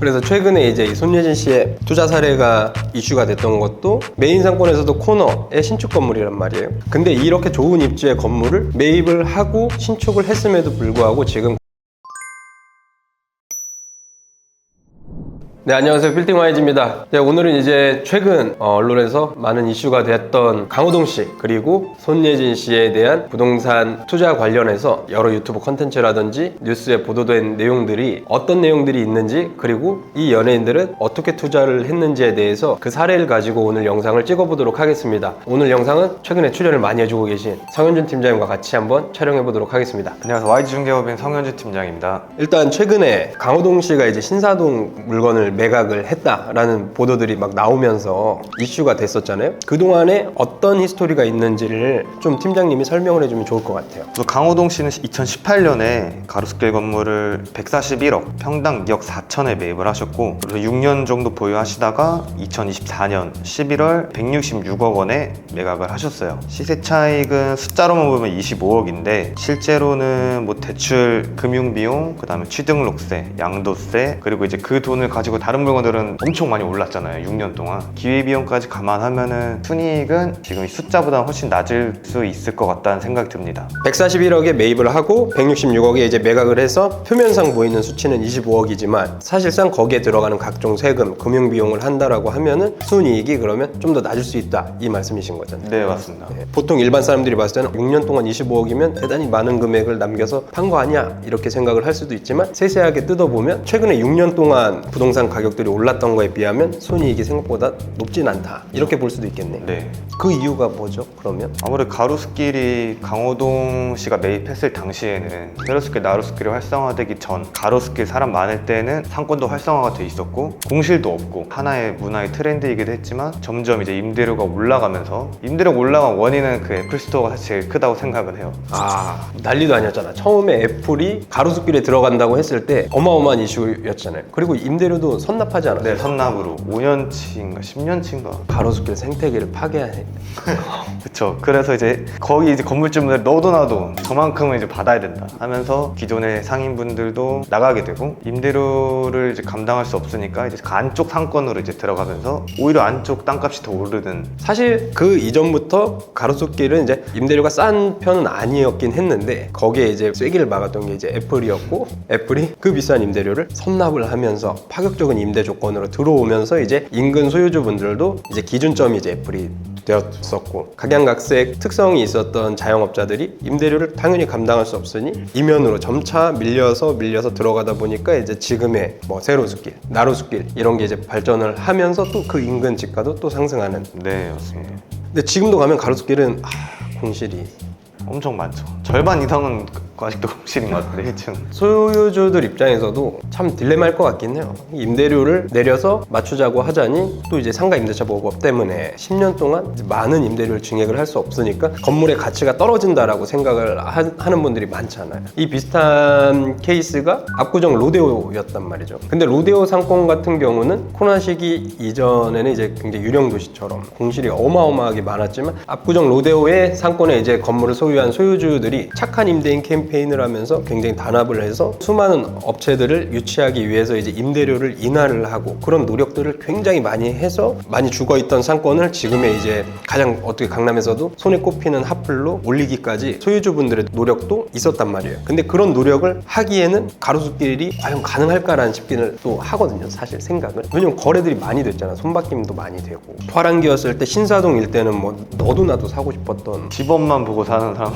그래서 최근에 이제 이 손예진 씨의 투자 사례가 이슈가 됐던 것도 메인 상권에서도 코너의 신축 건물이란 말이에요. 근데 이렇게 좋은 입지의 건물을 매입을 하고 신축을 했음에도 불구하고 지금 네, 안녕하세요. 빌딩 와이즈입니다. 네, 오늘은 이제 최근 언론에서 많은 이슈가 됐던 강호동 씨 그리고 손예진 씨에 대한 부동산 투자 관련해서 여러 유튜브 컨텐츠라든지 뉴스에 보도된 내용들이 어떤 내용들이 있는지, 그리고 이 연예인들은 어떻게 투자를 했는지에 대해서 그 사례를 가지고 오늘 영상을 찍어보도록 하겠습니다. 오늘 영상은 최근에 출연을 많이 해주고 계신 성현준 팀장님과 같이 한번 촬영해보도록 하겠습니다. 안녕하세요. YG중개업인 성현주 팀장입니다. 일단 최근에 강호동 씨가 이제 신사동 물건을 매각을 했다라는 보도들이 막 나오면서 이슈가 됐었잖아요. 그동안에 어떤 히스토리가 있는지를 좀 팀장님이 설명을 해주면 좋을 것 같아요. 강호동 씨는 2018년에 가로수길 건물을 141억, 평당 2억 4천에 매입을 하셨고, 그래서 6년 정도 보유하시다가 2024년 11월 166억 원에 매각을 하셨어요. 시세 차익은 숫자로만 보면 25억인데 실제로는 뭐 대출, 금융비용, 그 다음에 취등록세, 양도세, 그리고 이제 그 돈을 가지고 다른 물건들은 엄청 많이 올랐잖아요. 6년 동안. 기회비용까지 감안하면은 순이익은 지금 숫자보다 훨씬 낮을 수 있을 것 같다는 생각이 듭니다. 141억에 매입을 하고 166억에 이제 매각을 해서 표면상 보이는 수치는 25억이지만 사실상 거기에 들어가는 각종 세금, 금융비용을 한다라고 하면은 순이익이 그러면 좀 더 낮을 수 있다, 이 말씀이신 거잖아요. 네, 맞습니다. 네, 보통 일반 사람들이 봤을 때는 6년 동안 25억이면 대단히 많은 금액을 남겨서 판 거 아니야, 이렇게 생각을 할 수도 있지만 세세하게 뜯어보면 최근에 6년 동안 부동산 가격들이 올랐던 거에 비하면 손이익이 생각보다 높진 않다, 이렇게 볼 수도 있겠네요. 네. 그 이유가 뭐죠, 그러면? 아무래도 가로수길이 강호동 씨가 매입했을 당시에는 세로수길, 나로수길이 활성화되기 전, 가로수길 사람 많을 때는 상권도 활성화가 돼 있었고 공실도 없고 하나의 문화의 트렌드이기도 했지만 점점 이제 임대료가 올라가면서, 임대료가 올라간 원인은 그 애플스토어가 사실 제일 크다고 생각을 해요. 아, 난리도 아니었잖아. 처음에 애플이 가로수길에 들어간다고 했을 때 어마어마한 이슈였잖아요. 그리고 임대료도 선납하지 않았어요? 네, 선납으로 5년치인가 10년치인가. 가로수길 생태계를 파괴하네. 그쵸. 그래서 이제 거기 이제 건물주분들 너도 나도 저만큼은 이제 받아야 된다 하면서 기존의 상인분들도 나가게 되고, 임대료를 이제 감당할 수 없으니까 이제 그 안쪽 상권으로 이제 들어가면서 오히려 안쪽 땅값이 더 오르는. 사실 그 이전부터 가로수길은 이제 임대료가 싼 편은 아니었긴 했는데 거기에 이제 쐐기를 막았던 게 이제 애플이었고, 애플이 그 비싼 임대료를 선납을 하면서 파격적인 임대 조건으로 들어오면서 이제 인근 소유주분들도 이제 기준점이 이제 애플이 되었었고, 각양각색 특성이 있었던 자영업자들이 임대료를 당연히 감당할 수 없으니 이면으로 점차 밀려서 들어가다 보니까 이제 지금의 뭐 세로수길, 나로수길 이런 게 이제 발전을 하면서 또 그 인근 집가도 또 상승하는. 네, 맞습니다. 근데 지금도 가면 가로수길은 공실이 엄청 많죠. 절반 이상은 아직도 공실인 것 같은데, 1층. 소유주들 입장에서도 참 딜레마일 것 같긴 해요. 임대료를 내려서 맞추자고 하자니 또 이제 상가 임대차 보호법 때문에 10년 동안 이제 많은 임대료를 증액을 할 수 없으니까 건물의 가치가 떨어진다라고 생각을 하는 분들이 많잖아요. 이 비슷한 케이스가 압구정 로데오였단 말이죠. 근데 로데오 상권 같은 경우는 코로나 시기 이전에는 이제 굉장히 유령 도시처럼 공실이 어마어마하게 많았지만 압구정 로데오의 상권에 이제 건물을 소유한 소유주들이 착한 임대인 캠페인을 하면서 굉장히 단합을 해서 수많은 업체들을 유치하기 위해서 이제 임대료를 인하를 하고 그런 노력들을 굉장히 많이 해서 많이 죽어있던 상권을 지금의 이제 가장 어떻게 강남에서도 손에 꼽히는 핫플로 올리기까지 소유주분들의 노력도 있었단 말이에요. 근데 그런 노력을 하기에는 가로수길이 과연 가능할까라는 싶기는 또 하거든요, 사실 생각을. 왜냐면 거래들이 많이 됐잖아. 손바뀜도 많이 되고. 화랑기였을 때 신사동 일대는 뭐 너도 나도 사고 싶었던, 집업만 보고 사는 사람.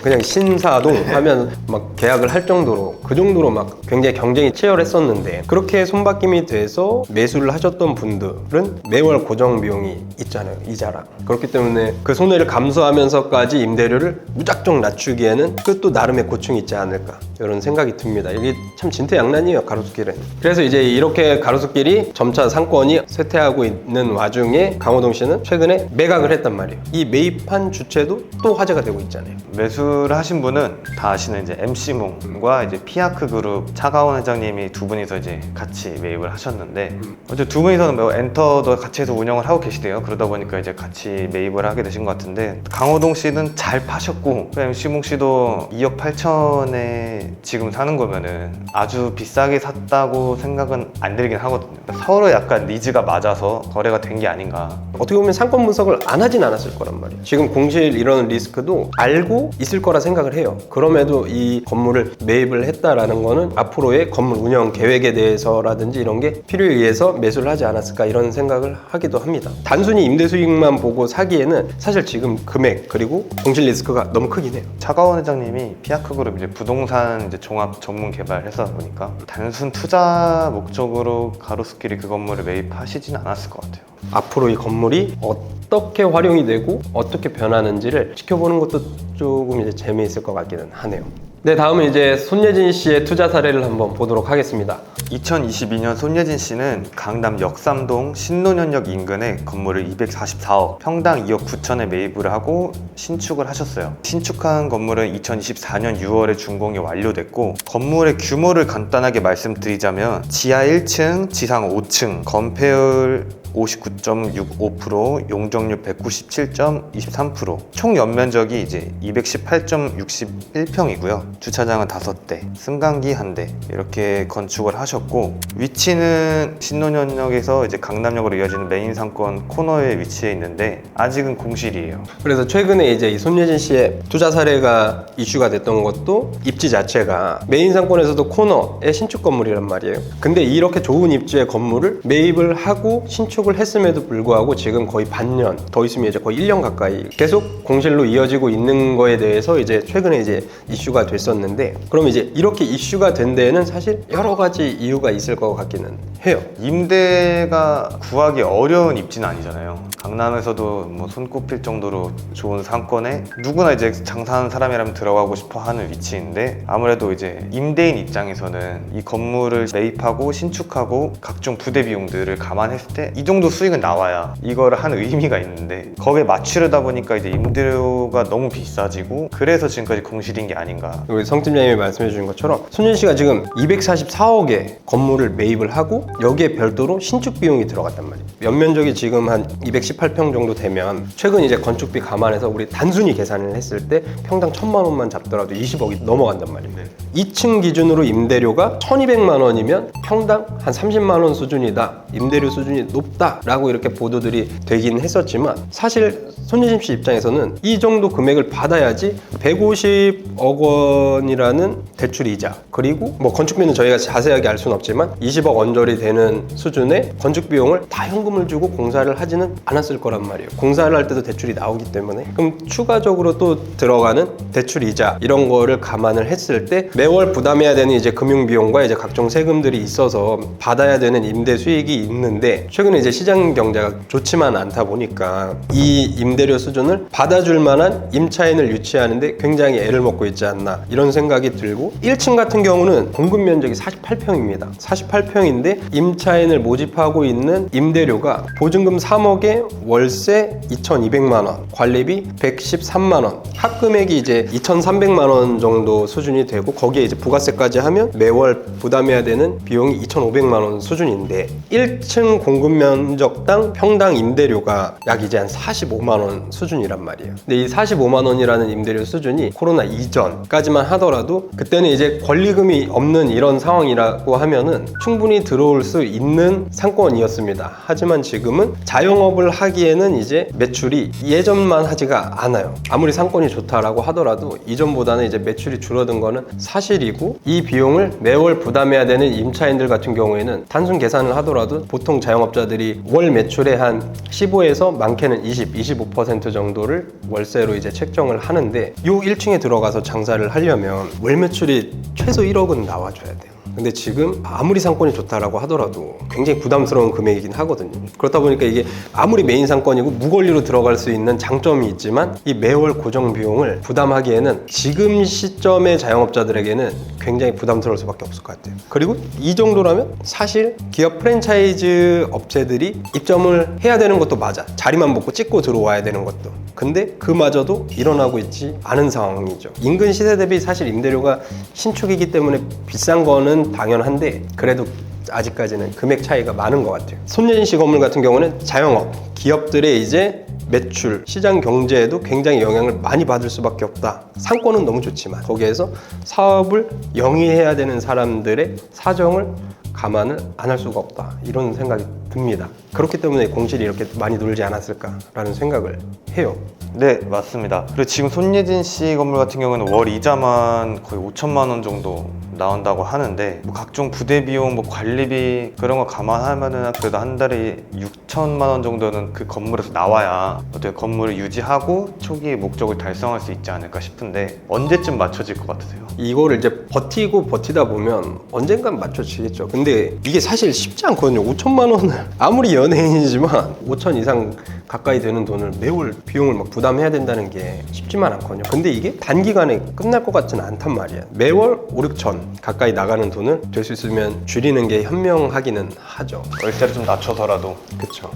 그냥 신사동 하면 막 계약을 할 정도로, 그 정도로 막 굉장히 경쟁이 치열했었는데, 그렇게 손바뀜이 돼서 매수를 하셨던 분들은 매월 고정 비용이 있잖아요, 이자랑. 그렇기 때문에 그 손해를 감수하면서까지 임대료를 무작정 낮추기에는 그것도 나름의 고충이 있지 않을까, 이런 생각이 듭니다. 이게 참 진퇴양난이에요, 가로수길은. 그래서 이제 이렇게 가로수길이 점차 상권이 쇠퇴하고 있는 와중에 강호동 씨는 최근에 매각을 했단 말이에요. 이 매입한 주체도 또 화제가 되고 있잖아요. 매수를 하신 부분은 다 아시는 이제 MC몽과 이제 피아크 그룹 차가원 회장님이 두 분이서 이제 같이 매입을 하셨는데 어제 두 분이서는 뭐 엔터도 같이 해서 운영을 하고 계시대요. 그러다 보니까 이제 같이 매입을 하게 되신 것 같은데 강호동 씨는 잘 파셨고 MC몽 씨도 2억 8천에 지금 사는 거면은 아주 비싸게 샀다고 생각은 안 들긴 하거든요. 서로 약간 니즈가 맞아서 거래가 된 게 아닌가. 어떻게 보면 상권 분석을 안 하진 않았을 거란 말이에요. 지금 공실 이런 리스크도 알고 있을 거라 생각을 해요. 그럼에도 이 건물을 매입을 했다라는 거는 앞으로의 건물 운영 계획에 대해서라든지 이런 게 필요에 의해서 매수를 하지 않았을까 이런 생각을 하기도 합니다. 단순히 임대 수익만 보고 사기에는 사실 지금 금액 그리고 공실 리스크가 너무 크긴 해요. 차가원 회장님이 피아크 그룹 이제 부동산 이제 종합 전문 개발해서 보니까 단순 투자 목적으로 가로수길이 그 건물을 매입하시진 않았을 것 같아요. 앞으로 이 건물이 어떻게 활용이 되고 어떻게 변하는지를 지켜보는 것도 조금 이제 재미있을 것 같기는 하네요. 네, 다음은 이제 손예진 씨의 투자 사례를 한번 보도록 하겠습니다. 2022년 손예진 씨는 강남 역삼동 신논현역 인근에 건물을 244억, 평당 2억 9천에 매입을 하고 신축을 하셨어요. 신축한 건물은 2024년 6월에 준공이 완료됐고 건물의 규모를 간단하게 말씀드리자면 지하 1층, 지상 5층, 건폐율 59.65%, 용적률 197.23%, 총 연면적이 이제 218.61평이고요. 주차장은 5대, 승강기 1대 이렇게 건축을 하셨고 위치는 신논현역에서 이제 강남역으로 이어지는 메인 상권 코너에 위치해 있는데 아직은 공실이에요. 그래서 최근에 이제 이 손예진 씨의 투자 사례가 이슈가 됐던 것도 입지 자체가 메인 상권에서도 코너의 신축 건물이란 말이에요. 근데 이렇게 좋은 입지의 건물을 매입을 하고 신축을 했음에도 불구하고 지금 거의 반년, 더 있으면 이제 거의 1년 가까이 계속 공실로 이어지고 있는 거에 대해서 이제 최근에 이제 이슈가 됐었는데, 그럼 이제 이렇게 이슈가 된 데에는 사실 여러 가지 이유가 있을 것 같기는 해요. 임대가 구하기 어려운 입지는 아니잖아요. 강남에서도 뭐 손꼽힐 정도로 좋은 상권에 누구나 이제 장사하는 사람이라면 들어가고 싶어 하는 위치인데, 아무래도 이제 임대인 입장에서는 이 건물을 매입하고 신축하고 각종 부대 비용들을 감안했을 때 이 정도 수익은 나와야 이거를 하는 의미가 있는데, 거기에 맞추려다 보니까 이제 임대료가 너무 비싸지고 그래서 지금까지 공실인 게 아닌가. 우리 성 팀장님이 말씀해 주신 것처럼 손예진 씨가 지금 244억의 건물을 매입을 하고 여기에 별도로 신축 비용이 들어갔단 말이에요. 연면적이 지금 한 218평 정도 되면 최근 이제 건축비 감안해서 우리 단순히 계산을 했을 때 평당 1,000만 원만 잡더라도 20억이 넘어간단 말이에요. 2층 기준으로 임대료가 1,200만 원이면 평당 한 30만 원 수준이다, 임대료 수준이 높다라고 이렇게 보도들이 되긴 했었지만, 사실 손예진 씨 입장에서는 이 정도 금액을 받아야지 150억 원이라는 대출 이자, 그리고 뭐 건축비는 저희가 자세하게 알 수는 없지만 20억 언저리 되는 수준의 건축 비용을 다 현금을 주고 공사를 하지는 않았을 거란 말이에요. 공사를 할 때도 대출이 나오기 때문에. 그럼 추가적으로 또 들어가는 대출 이자 이런 거를 감안을 했을 때 매월 부담해야 되는 이제 금융 비용과 이제 각종 세금들이 있어서 받아야 되는 임대 수익이 있는데, 최근에 이제 시장 경제가 좋지만 않다 보니까 이 임대료 수준을 받아줄 만한 임차인을 유치하는데 굉장히 애를 먹고 있지 않나 이런 생각이 들고, 1층 같은 경우는 공급 면적이 48평입니다. 48평인데 임차인을 모집하고 있는 임대료가 보증금 3억에 월세 2,200만 원, 관리비 113만 원, 합금액이 이제 2,300만 원 정도 수준이 되고, 거기에 이제 부가세까지 하면 매월 부담해야 되는 비용이 2,500만 원 수준인데, 1층 공급 면적당 평당 임대료가 약 이제 한 45만 원 수준이란 말이에요. 근데 이 45만 원이라는 임대료 수준이 코로나 이전까지만 하더라도 그때는 이제 권리금이 없는 이런 상황이라고 하면은 충분히 들어올 수 있는 상권이었습니다. 하지만 지금은 자영업을 하기에는 이제 매출이 예전만 하지가 않아요. 아무리 상권이 좋다라고 하더라도 이전보다는 이제 매출이 줄어든 거는 사실이고, 이 비용을 매월 부담해야 되는 임차인들 같은 경우에는 단순 계산을 하더라도 보통 자영업자들이 월 매출의 한 15에서 많게는 25% 정도를 월세로 이제 책정을 하는데, 요 1층에 들어가서 장사를 하려면 월 매출이 최소 1억은 나와줘야 돼요. 근데 지금 아무리 상권이 좋다라고 하더라도 굉장히 부담스러운 금액이긴 하거든요. 그렇다 보니까 이게 아무리 메인 상권이고 무권리로 들어갈 수 있는 장점이 있지만 이 매월 고정 비용을 부담하기에는 지금 시점의 자영업자들에게는 굉장히 부담스러울 수밖에 없을 것 같아요. 그리고 이 정도라면 사실 기업 프랜차이즈 업체들이 입점을 해야 되는 것도 맞아. 자리만 먹고 찍고 들어와야 되는 것도. 근데 그마저도 일어나고 있지 않은 상황이죠. 인근 시세 대비 사실 임대료가 신축이기 때문에 비싼 거는 당연한데 그래도 아직까지는 금액 차이가 많은 것 같아요. 손예진 씨 건물 같은 경우는 자영업, 기업들의 이제 매출, 시장 경제에도 굉장히 영향을 많이 받을 수밖에 없다. 상권은 너무 좋지만 거기에서 사업을 영위해야 되는 사람들의 사정을 감안을 안 할 수가 없다. 이런 생각이 듭니다. 그렇기 때문에 공실이 이렇게 많이 늘지 않았을까라는 생각을 해요. 네, 맞습니다. 그리고 지금 손예진 씨 건물 같은 경우는 월 이자만 거의 5천만 원 정도 나온다고 하는데 뭐 각종 부대 비용, 뭐 관리비 그런 거 감안하면은 그래도 한 달에 6천만 원 정도는 그 건물에서 나와야 어떻게 건물을 유지하고 초기의 목적을 달성할 수 있지 않을까 싶은데 언제쯤 맞춰질 것 같으세요? 이거를 이제 버티고 버티다 보면 언젠간 맞춰지겠죠. 근데 이게 사실 쉽지 않거든요. 5천만 원을 아무리 연예인이지만 5천 이상 가까이 되는 돈을 매월 비용을 막 부담해야 된다는 게 쉽지만 않거든요. 근데 이게 단기간에 끝날 것 같지는 않단 말이야. 매월 5, 6천 가까이 나가는 돈을 될 수 있으면 줄이는 게 현명하기는 하죠. 월세를 좀 낮춰서라도. 그렇죠.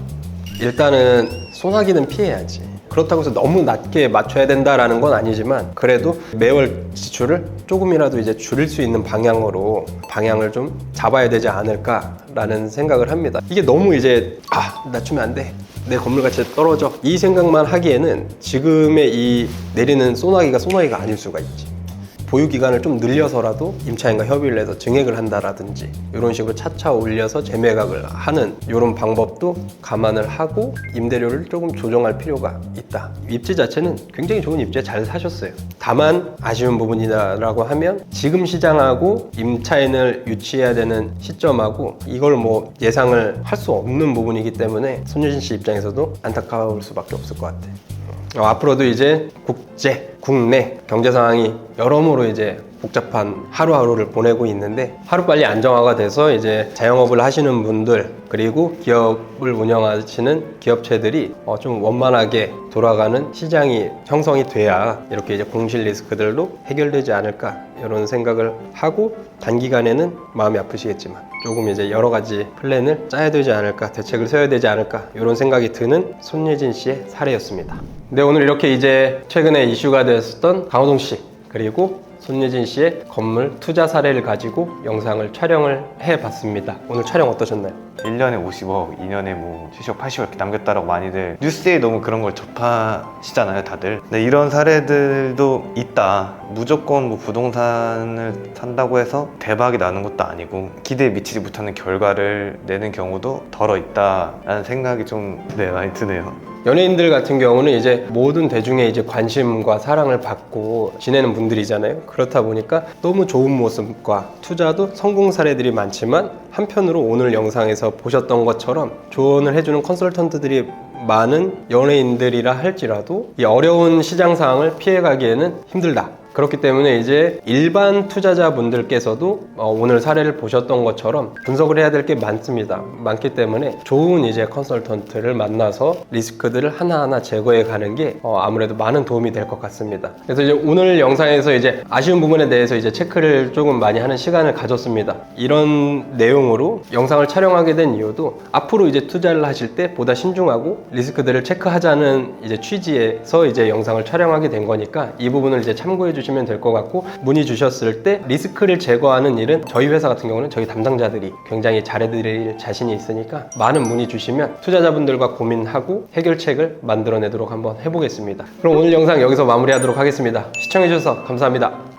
일단은 소나기는 피해야지. 그렇다고 해서 너무 낮게 맞춰야 된다라는 건 아니지만 그래도 매월 지출을 조금이라도 이제 줄일 수 있는 방향으로 방향을 좀 잡아야 되지 않을까라는 생각을 합니다. 이게 너무 이제 낮추면 안 돼. 내 건물 가치 떨어져. 이 생각만 하기에는 지금의 이 내리는 소나기가 아닐 수가 있지. 보유 기간을 좀 늘려서라도 임차인과 협의를 해서 증액을 한다라든지 이런 식으로 차차 올려서 재매각을 하는 이런 방법도 감안을 하고 임대료를 조금 조정할 필요가 있다. 입지 자체는 굉장히 좋은 입지에 잘 사셨어요. 다만 아쉬운 부분이라고 하면 지금 시장하고 임차인을 유치해야 되는 시점하고 이걸 뭐 예상을 할 수 없는 부분이기 때문에 손예진 씨 입장에서도 안타까울 수밖에 없을 것 같아요. 앞으로도 이제 국내 경제 상황이 여러모로 이제 복잡한 하루하루를 보내고 있는데 하루빨리 안정화가 돼서 이제 자영업을 하시는 분들 그리고 기업을 운영하시는 기업체들이 좀 원만하게 돌아가는 시장이 형성이 돼야 이렇게 이제 공실 리스크들도 해결되지 않을까 이런 생각을 하고 단기간에는 마음이 아프시겠지만 조금 이제 여러 가지 플랜을 짜야 되지 않을까 대책을 세워야 되지 않을까 이런 생각이 드는 손예진 씨의 사례였습니다. 네, 오늘 이렇게 이제 최근에 이슈가 됐었던 강호동 씨 그리고 손예진 씨의 건물 투자 사례를 가지고 영상을 촬영을 해봤습니다. 오늘 촬영 어떠셨나요? 1년에 50억, 2년에 뭐 70억, 80억 이렇게 남겼다라고 많이들 뉴스에 너무 그런 걸 접하시잖아요, 다들. 근데 이런 사례들도 있다. 무조건 뭐 부동산을 산다고 해서 대박이 나는 것도 아니고 기대에 미치지 못하는 결과를 내는 경우도 덜어 있다라는 생각이 좀 많이 드네요. 연예인들 같은 경우는 이제 모든 대중의 이제 관심과 사랑을 받고 지내는 분들이잖아요. 그렇다 보니까 너무 좋은 모습과 투자도 성공 사례들이 많지만 한편으로 오늘 영상에서 보셨던 것처럼 조언을 해주는 컨설턴트들이 많은 연예인들이라 할지라도 이 어려운 시장 상황을 피해가기에는 힘들다. 그렇기 때문에 이제 일반 투자자분들께서도 오늘 사례를 보셨던 것처럼 분석을 해야 될 게 많습니다. 많기 때문에 좋은 이제 컨설턴트를 만나서 리스크들을 하나하나 제거해 가는 게 아무래도 많은 도움이 될 것 같습니다. 그래서 이제 오늘 영상에서 이제 아쉬운 부분에 대해서 이제 체크를 조금 많이 하는 시간을 가졌습니다. 이런 내용으로 영상을 촬영하게 된 이유도 앞으로 이제 투자를 하실 때 보다 신중하고 리스크들을 체크하자는 이제 취지에서 이제 영상을 촬영하게 된 거니까 이 부분을 이제 참고해 주시면 될 것 같고 문의 주셨을 때 리스크를 제거하는 일은 저희 회사 같은 경우는 저희 담당자들이 굉장히 잘해드릴 자신이 있으니까 많은 문의 주시면 투자자분들과 고민하고 해결책을 만들어내도록 한번 해보겠습니다. 그럼 오늘 영상 여기서 마무리하도록 하겠습니다. 시청해주셔서 감사합니다.